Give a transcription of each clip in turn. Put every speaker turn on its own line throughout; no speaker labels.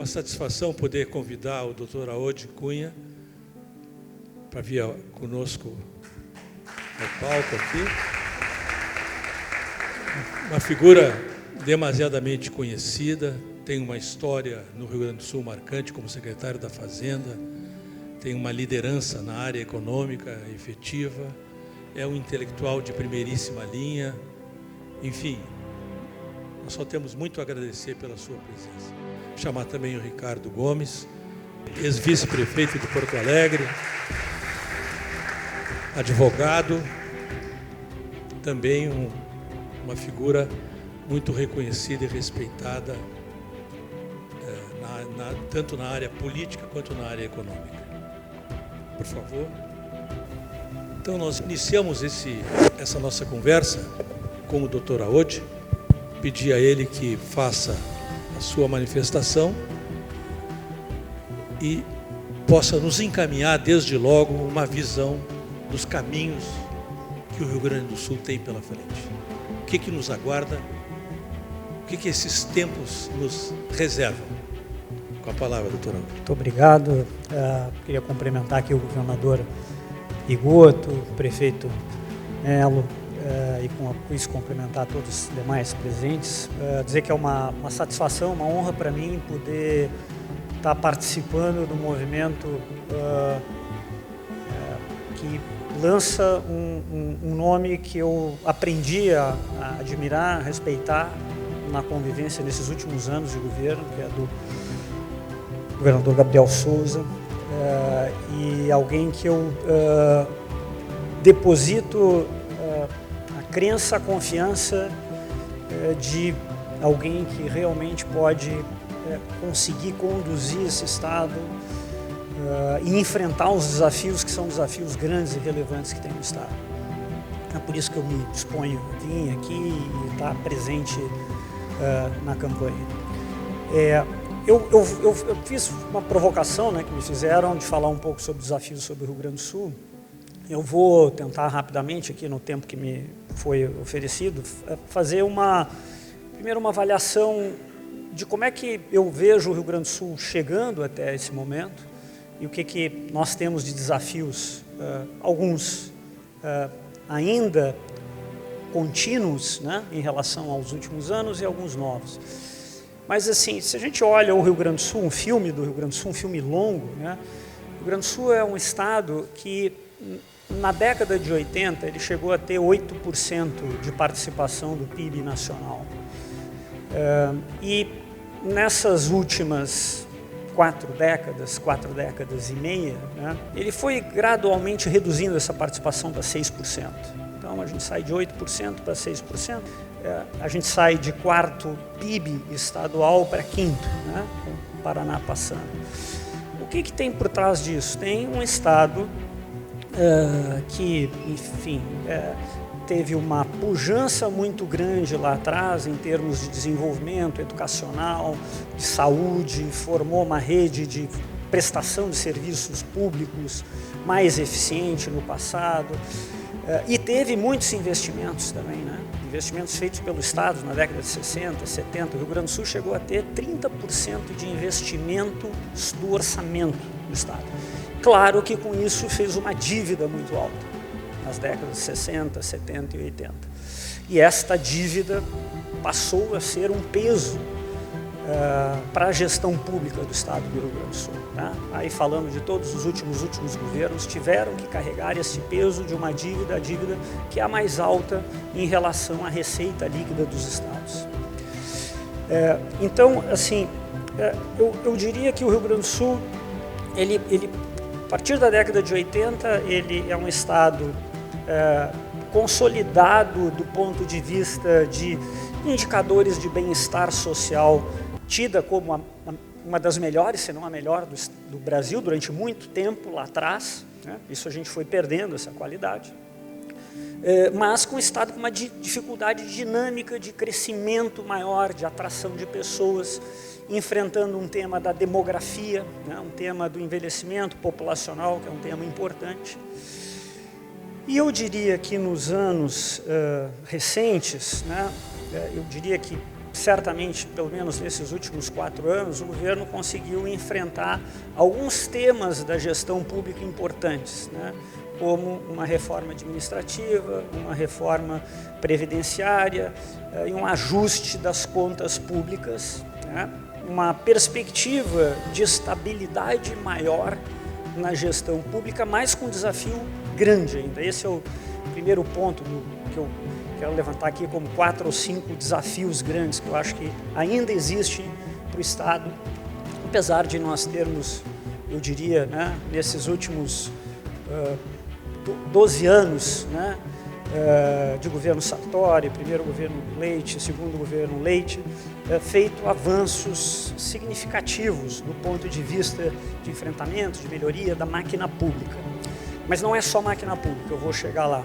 uma satisfação poder convidar o Dr. Aode Cunha para vir conosco no palco aqui. Uma figura demasiadamente conhecida, tem uma história no Rio Grande do Sul marcante como secretário da Fazenda, tem uma liderança na área econômica efetiva, é um intelectual de primeiríssima linha, enfim, nós só temos muito a agradecer pela sua presença. Vou chamar também o Ricardo Gomes, ex-vice-prefeito de Porto Alegre, advogado, também uma figura muito reconhecida e respeitada, tanto na área política quanto na área econômica. Por favor. Então, nós iniciamos essa nossa conversa com o Dr. Aode. Pedi a ele que faça a sua manifestação e possa nos encaminhar, desde logo, uma visão dos caminhos que o Rio Grande do Sul tem pela frente. O que nos aguarda? O que esses tempos nos reservam? Com a palavra, doutor Aode.
Muito obrigado. Queria cumprimentar aqui o governador Rigoto, o prefeito Melo, e com isso cumprimentar todos os demais presentes. Dizer que é uma satisfação, uma honra para mim poder estar participando do movimento que lança um nome que eu aprendi a admirar, a respeitar na convivência nesses últimos anos de governo, que é do governador Gabriel Souza, e alguém que eu deposito a crença, a confiança de alguém que realmente pode conseguir conduzir esse Estado e enfrentar os desafios que são desafios grandes e relevantes que tem no Estado. É por isso que eu me disponho a vir aqui e estar presente na campanha. Eu fiz uma provocação, né, que me fizeram de falar um pouco sobre desafios sobre o Rio Grande do Sul. Eu vou tentar rapidamente, aqui no tempo que me foi oferecido, fazer primeiro uma avaliação de como é que eu vejo o Rio Grande do Sul chegando até esse momento e o que nós temos de desafios, alguns ainda contínuos, né, em relação aos últimos anos e alguns novos. Mas, assim, se a gente olha o Rio Grande do Sul, um filme do Rio Grande do Sul, um filme longo, né? O Rio Grande do Sul é um estado que, na década de 80, ele chegou a ter 8% de participação do PIB nacional. E nessas últimas 4 décadas e meia, né, ele foi gradualmente reduzindo essa participação para 6%. Então, a gente sai de 8% para 6%. A gente sai de 4º PIB estadual para 5º, né, com o Paraná passando. O que tem por trás disso? Tem um estado que, enfim, teve uma pujança muito grande lá atrás em termos de desenvolvimento educacional, de saúde, formou uma rede de prestação de serviços públicos mais eficiente no passado, e teve muitos investimentos também, né? Investimentos feitos pelo Estado na década de 60, 70, o Rio Grande do Sul chegou a ter 30% de investimento do orçamento do Estado. Claro que com isso fez uma dívida muito alta, nas décadas de 60, 70 e 80. E esta dívida passou a ser um peso para a gestão pública do Estado do Rio Grande do Sul. Tá? Aí falando de todos os últimos governos, tiveram que carregar esse peso de uma dívida, a dívida que é a mais alta em relação à receita líquida dos estados. Então, assim, eu diria que o Rio Grande do Sul, ele, a partir da década de 80, ele é um estado consolidado do ponto de vista de indicadores de bem-estar social, tida como uma das melhores, se não a melhor do Brasil durante muito tempo lá atrás, né? Isso a gente foi perdendo essa qualidade, mas com o Estado com uma dificuldade dinâmica de crescimento maior, de atração de pessoas, enfrentando um tema da demografia, né? Um tema do envelhecimento populacional, que é um tema importante. E eu diria que nos anos recentes, né, eu diria que certamente, pelo menos nesses últimos 4 anos, o governo conseguiu enfrentar alguns temas da gestão pública importantes, né? Como uma reforma administrativa, uma reforma previdenciária e um ajuste das contas públicas, né? Uma perspectiva de estabilidade maior na gestão pública, mas com um desafio grande ainda. Esse é o primeiro ponto que eu quero levantar aqui como 4 ou 5 desafios grandes que eu acho que ainda existem para o Estado, apesar de nós termos, eu diria, né, nesses últimos 12 anos, né, de governo Sartori, primeiro governo Leite, segundo governo Leite, feito avanços significativos do ponto de vista de enfrentamento, de melhoria da máquina pública. Mas não é só máquina pública, eu vou chegar lá.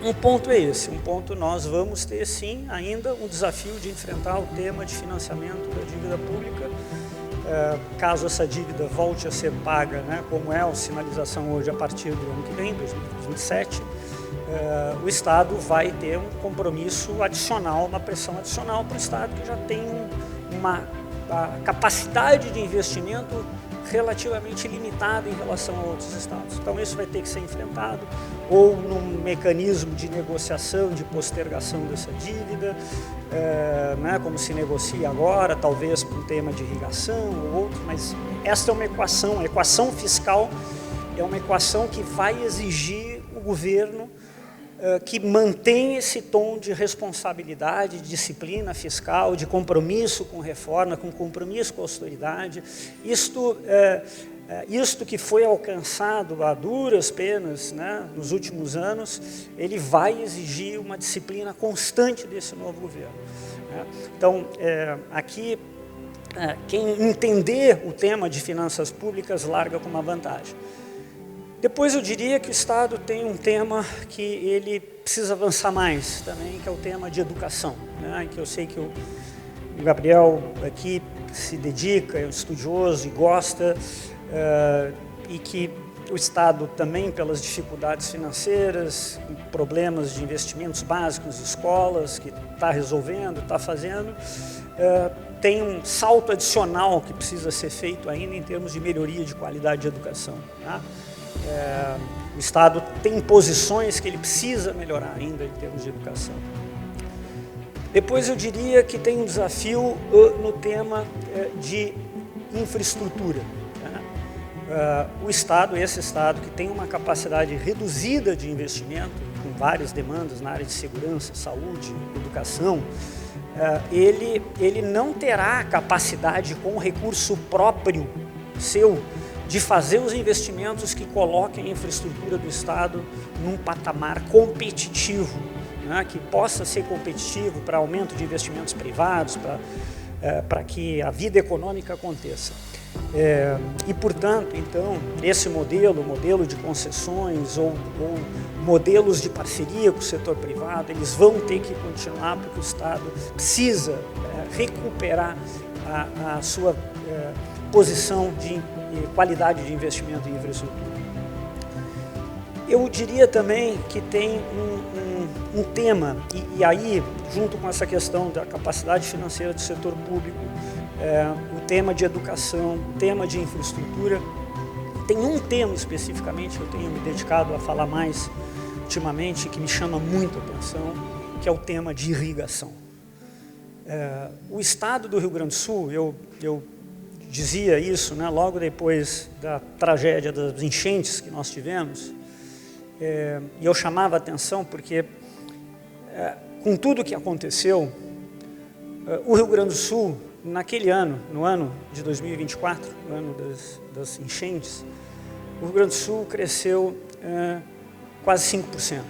Um ponto é esse, um ponto nós vamos ter sim ainda um desafio de enfrentar o tema de financiamento da dívida pública, caso essa dívida volte a ser paga, né, como é a sinalização hoje a partir do ano que vem, 2027, o Estado vai ter um compromisso adicional, uma pressão adicional para o Estado que já tem uma capacidade de investimento relativamente limitado em relação a outros estados. Então isso vai ter que ser enfrentado ou num mecanismo de negociação, de postergação dessa dívida, né, como se negocia agora, talvez por um tema de irrigação ou outro, mas esta é uma equação, a equação fiscal é uma equação que vai exigir o governo que mantém esse tom de responsabilidade, de disciplina fiscal, de compromisso com reforma, com compromisso com a austeridade. Isto que foi alcançado a duras penas, né, nos últimos anos, ele vai exigir uma disciplina constante desse novo governo, né? Então, aqui, quem entender o tema de finanças públicas larga com uma vantagem. Depois eu diria que o Estado tem um tema que ele precisa avançar mais também, que é o tema de educação, né? Que eu sei que o Gabriel aqui se dedica, é um estudioso e gosta, e que o Estado também, pelas dificuldades financeiras, problemas de investimentos básicos, escolas, que está resolvendo, está fazendo, tem um salto adicional que precisa ser feito ainda em termos de melhoria de qualidade de educação, tá? O Estado tem posições que ele precisa melhorar ainda em termos de educação. Depois eu diria que tem um desafio no tema de infraestrutura, né? O Estado, esse Estado que tem uma capacidade reduzida de investimento, com várias demandas na área de segurança, saúde, educação, ele não terá capacidade com recurso próprio seu de fazer os investimentos que coloquem a infraestrutura do Estado num patamar competitivo, né, que possa ser competitivo para aumento de investimentos privados, para que a vida econômica aconteça. E, portanto, então, esse modelo de concessões ou modelos de parceria com o setor privado, eles vão ter que continuar, porque o Estado precisa recuperar a sua posição de qualidade de investimento em infraestrutura. Eu diria também que tem um tema, e aí, junto com essa questão da capacidade financeira do setor público, o tema de educação, o tema de infraestrutura, tem um tema especificamente que eu tenho me dedicado a falar mais ultimamente, que me chama muito a atenção, que é o tema de irrigação. O Estado do Rio Grande do Sul, eu dizia isso, né, logo depois da tragédia das enchentes que nós tivemos, e eu chamava a atenção porque, com tudo que aconteceu, o Rio Grande do Sul, naquele ano, no ano de 2024, no ano das enchentes, o Rio Grande do Sul cresceu quase 5%,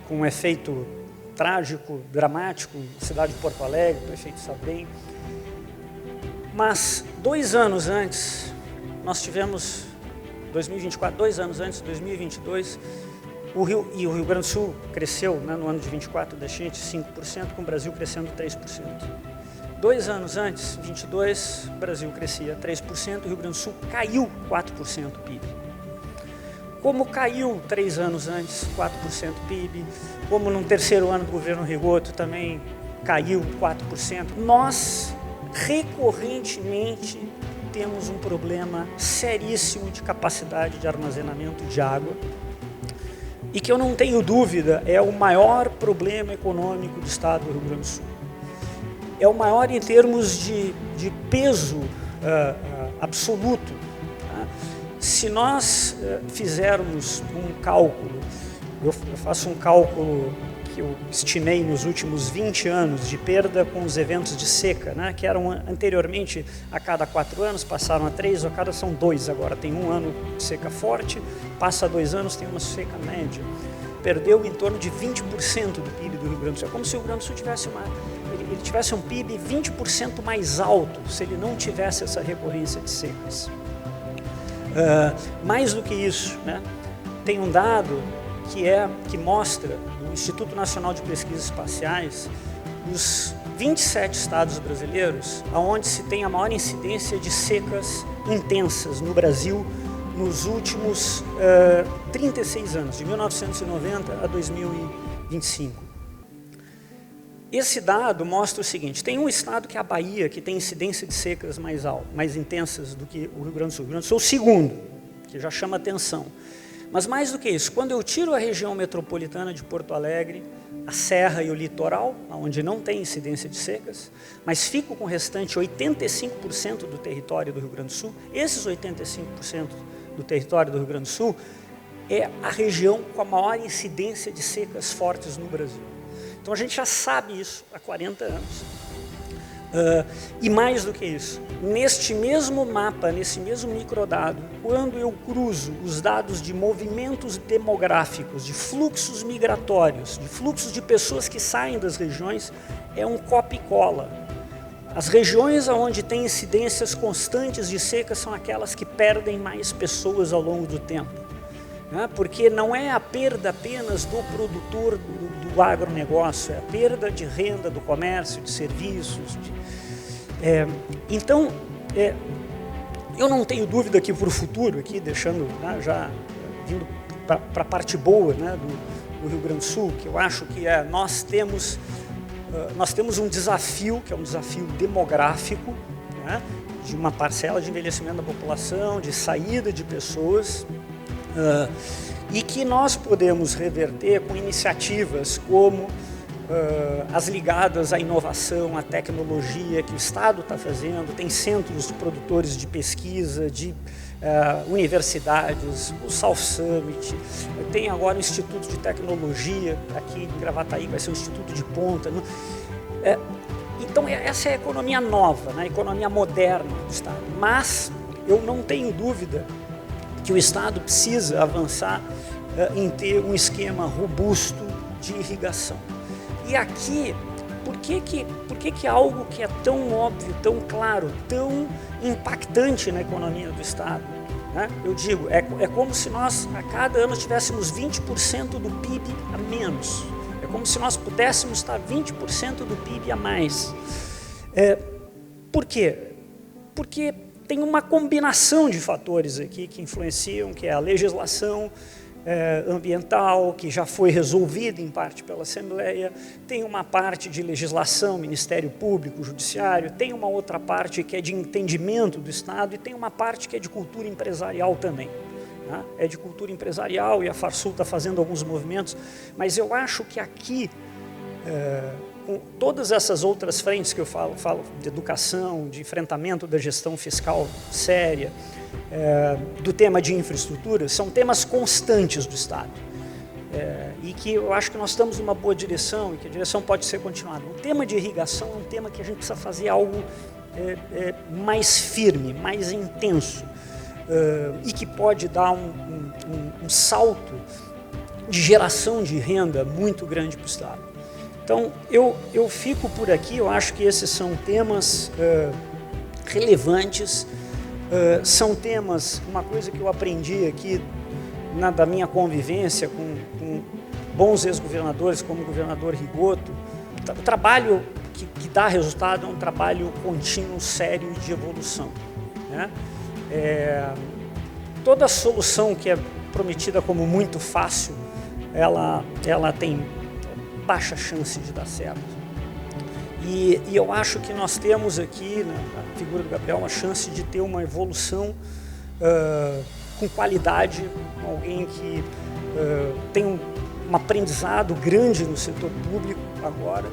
com um efeito trágico, dramático, na cidade de Porto Alegre, o prefeito sabe bem. Mas 2 anos antes, nós tivemos, 2024, 2 anos antes, 2022, o Rio Grande do Sul cresceu, né, no ano de 24 da enchente 5%, com o Brasil crescendo 3%. 2 anos antes, 22, o Brasil crescia 3%, o Rio Grande do Sul caiu 4% o PIB. como caiu 3 anos antes, 4% PIB, como no terceiro ano do governo Rigoto também caiu 4%. Nós, recorrentemente, temos um problema seríssimo de capacidade de armazenamento de água e que eu não tenho dúvida é o maior problema econômico do estado do Rio Grande do Sul. É o maior em termos de peso absoluto. Tá? Se nós fizermos um cálculo, eu faço um cálculo que eu estimei nos últimos 20 anos de perda com os eventos de seca, né, que eram anteriormente a cada 4 anos, passaram a 3, a cada são 2 agora. Tem um ano de seca forte, passa 2 anos, tem uma seca média. Perdeu em torno de 20% do PIB do Rio Grande do Sul. É como se o Rio Grande do Sul tivesse ele tivesse um PIB 20% mais alto se ele não tivesse essa recorrência de secas. Mais do que isso, né, tem um dado que mostra, no Instituto Nacional de Pesquisas Espaciais, os 27 estados brasileiros onde se tem a maior incidência de secas intensas no Brasil nos últimos 36 anos, de 1990 a 2025. Esse dado mostra o seguinte: tem um estado que é a Bahia, que tem incidência de secas mais intensas do que o Rio Grande do Sul. O Rio Grande do Sul é o segundo, que já chama atenção. Mas mais do que isso, quando eu tiro a região metropolitana de Porto Alegre, a Serra e o litoral, onde não tem incidência de secas, mas fico com o restante 85% do território do Rio Grande do Sul, esses 85% do território do Rio Grande do Sul é a região com a maior incidência de secas fortes no Brasil. Então a gente já sabe isso há 40 anos. E mais do que isso, neste mesmo mapa, nesse mesmo microdado, quando eu cruzo os dados de movimentos demográficos, de fluxos migratórios, de fluxos de pessoas que saem das regiões, é um copia e cola. As regiões onde tem incidências constantes de seca são aquelas que perdem mais pessoas ao longo do tempo. Porque não é a perda apenas do produtor do agronegócio, é a perda de renda do comércio, de serviços. Então, eu não tenho dúvida que para o futuro, aqui deixando, já vindo para a parte boa, né, do Rio Grande do Sul, que eu acho que nós temos um desafio, que é um desafio demográfico, né, de uma parcela de envelhecimento da população, de saída de pessoas, e que nós podemos reverter com iniciativas como as ligadas à inovação, à tecnologia que o Estado está fazendo. Tem centros de produtores de pesquisa, de universidades, o South Summit, tem agora o Instituto de Tecnologia aqui em Gravataí, vai ser um instituto de ponta. Então essa é a economia nova, né? A economia moderna do Estado. Mas eu não tenho dúvida que o Estado precisa avançar em ter um esquema robusto de irrigação. E aqui, por que algo que é tão óbvio, tão claro, tão impactante na economia do Estado? Né? Eu digo, é como se nós a cada ano tivéssemos 20% do PIB a menos. É como se nós pudéssemos estar 20% do PIB a mais. Por quê? Porque tem uma combinação de fatores aqui que influenciam, que é a legislação ambiental, que já foi resolvida em parte pela Assembleia, tem uma parte de legislação, Ministério Público, Judiciário, tem uma outra parte que é de entendimento do Estado e tem uma parte que é de cultura empresarial também. Né? É de cultura empresarial e a Farsul está fazendo alguns movimentos, mas eu acho que aqui, com todas essas outras frentes que eu falo de educação, de enfrentamento da gestão fiscal séria, do tema de infraestrutura, são temas constantes do Estado. E que eu acho que nós estamos numa boa direção e que a direção pode ser continuada. O tema de irrigação é um tema que a gente precisa fazer algo mais firme, mais intenso, e que pode dar um salto de geração de renda muito grande para o Estado. Então, eu fico por aqui. Eu acho que esses são temas relevantes, são temas, uma coisa que eu aprendi aqui da minha convivência com bons ex-governadores, como o governador Rigoto. O trabalho que dá resultado é um trabalho contínuo, sério e de evolução. Né? Toda solução que é prometida como muito fácil, ela tem baixa chance de dar certo. E eu acho que nós temos aqui, na figura do Gabriel, uma chance de ter uma evolução com qualidade, alguém que tem um aprendizado grande no setor público agora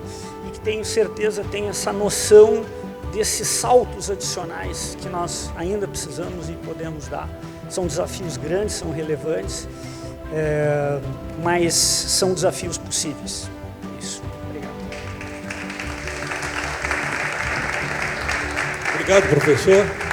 e que tenho certeza tem essa noção desses saltos adicionais que nós ainda precisamos e podemos dar. São desafios grandes, são relevantes, mas são desafios possíveis. Isso. Obrigado.
Obrigado, professor.